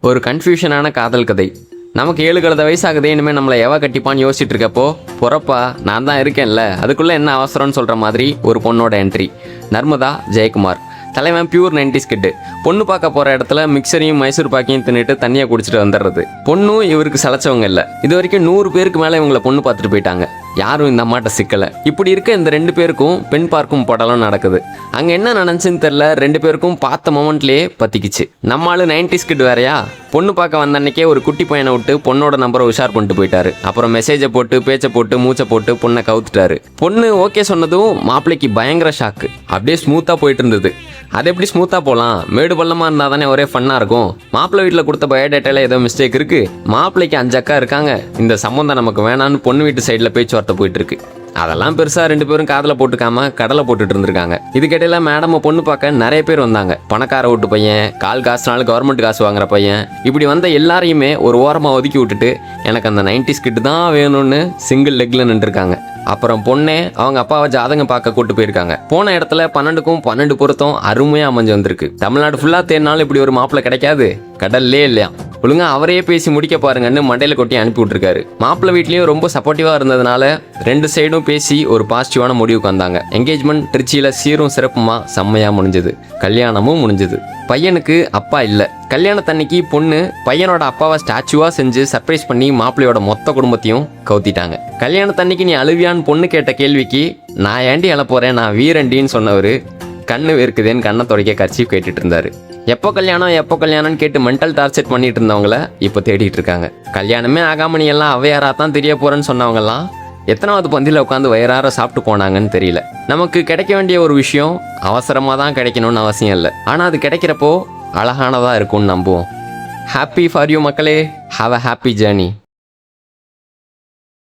ஒரு கன்ஃபியூஷனான காதல் கதை. நமக்கு 7 கழுத வயசாகுதே, இனிமேல் நம்மளை எவ கட்டிப்பான்னு யோசிச்சுட்டு இருக்கப்போ, பொறப்பா நான் தான் இருக்கேன்ல, அதுக்குள்ளே என்ன அவசரம்னு சொல்கிற மாதிரி ஒரு பொண்ணோட என்ட்ரி. நர்மதா ஜெயக்குமார். தலைவன் பியூர் 90s கிட்டு. பொண்ணு பார்க்க போகிற இடத்துல மிக்சரையும் மைசூர் பாக்கையும் தின்னுட்டு தண்ணியை குடிச்சிட்டு வந்துடுறது. பொண்ணும் இவருக்கு சளைச்சவங்க இல்லை. இது வரைக்கும் 100 பேருக்கு மேலே இவங்களை பொண்ணு பார்த்துட்டு போயிட்டாங்க. யாரும் இந்த அம்மாட்ட சிக்கலை. இப்படி இருக்க இந்த 2 பேருக்கும் பெண் பார்க்கும் படலம் நடக்குது. அங்கே என்ன நடந்துச்சுன்னு தெரில, 2 பேருக்கும் பார்த்த மொமெண்ட்லேயே பற்றிக்கிச்சு. நம்மளால 90s கிட் வேறையா. பொண்ணு பார்க்க வந்த அன்னைக்கே ஒரு குட்டி பையனை விட்டு பொண்ணோட நம்பரை உஷார் பண்ணிட்டு போயிட்டாரு. அப்புறம் மெசேஜை போட்டு பேச்சை போட்டு மூச்சை போட்டு பொண்ணை கவுத்துட்டாரு. பொண்ணு ஓகே சொன்னதும் மாப்பிள்ளைக்கு பயங்கர ஷாக்கு. அப்படியே ஸ்மூத்தாக போயிட்டு இருந்தது. அது எப்படி ஸ்மூத்தாக போகலாம்? மேடு பள்ளமாக இருந்தால் தானே ஒரே ஃபன்னாக இருக்கும். மாப்பிள்ளை வீட்டில் கொடுத்த பயோடேட்டாவில் ஏதோ மிஸ்டேக் இருக்குது. மாப்பிள்ளைக்கு 5 அக்கா இருக்காங்க. இந்த சம்மந்தம் நமக்கு வேணான்னு பொண்ணு வீட்டு சைடில் பேச்சுவார்த்தை போயிட்டு இருக்கு. அதெல்லாம் பெருசாக 2 பேரும் காதில் போட்டுக்காம கடலை போட்டுட்டு இருந்திருக்காங்க. இதுக்கிடையில மேடம் பொண்ணு பார்க்க நிறைய பேர் வந்தாங்க. பணக்கார வீட்டு பையன், கால் காசுனாலும் கவர்மெண்ட் காசு வாங்குற பையன், இப்படி வந்த எல்லாரையுமே ஒரு ஓரமாக ஒதுக்கி விட்டுட்டு எனக்கு அந்த 90s கிட்டு தான் வேணும்னு சிங்கிள் லெக்கில் நின்றுருக்காங்க. அப்புறம் பொண்ணே அவங்க அப்பாவை ஜாதகம் பார்க்க கூட்டு போயிருக்காங்க. போன இடத்துல 12க்கும் 12 பொருத்தம் அருமையாக அமைஞ்சு வந்திருக்கு. தமிழ்நாடு ஃபுல்லாக தேடினாலும் இப்படி ஒரு மாப்பிள்ளை கிடைக்காது, கடல்லே இல்லையா. ஒழுங்கா அவரையே பேசி முடிக்க பாருங்கன்னு மண்டையில கொட்டி அனுப்பி விட்டுருக்காரு. மாப்பிள்ளை வீட்லேயும் ரொம்ப சப்போர்ட்டிவாக இருந்ததுனால 2 சைடும் பேசி ஒரு பாசிட்டிவான முடிவுக்கு வந்தாங்க. என்கேஜ்மெண்ட் திருச்சியில் சீரும் சிறப்புமா செம்மையாக முடிஞ்சது. கல்யாணமும் முடிஞ்சது. பையனுக்கு அப்பா இல்லை. கல்யாணத்தன்னைக்கு பொண்ணு பையனோட அப்பாவை ஸ்டாச்சுவாக செஞ்சு சர்ப்ரைஸ் பண்ணி மாப்பிள்ளையோட மொத்த குடும்பத்தையும் கவுத்திட்டாங்க. கல்யாணத்தன்னைக்கு நீ அழுவியான்னு பொண்ணு கேட்ட கேள்விக்கு நான் ஏண்டி அழ போகிறேன், நான் வீரண்டின்னு சொன்னவர் கண்ணு வேர்க்குதேன்னு கண்ணை துடைக்க கர்ச்சீஃப் கேட்டுட்டு இருந்தாரு. எப்போ கல்யாணம்னு கேட்டு மென்டல் டார்ச்சர் பண்ணிட்டு இருந்தவங்கள இப்போ தேடிட்டு இருக்காங்க. கல்யாணமே ஆகாம நீ எல்லாம் அவையாரா தான் தெரிய போறேன்னு சொன்னவங்கலாம் எத்தனாவது பந்தியில் உட்காந்து வயிறார சாப்பிட்டு போனாங்கன்னு தெரியல. நமக்கு கிடைக்க வேண்டிய ஒரு விஷயம் அவசரமாக தான் கிடைக்கணும்னு அவசியம் இல்லை. ஆனால் அது கிடைக்கிறப்போ அழகானதாக இருக்கும்னு நம்புவோம். ஹாப்பி ஃபார் யூ மக்களே. Have a happy journey.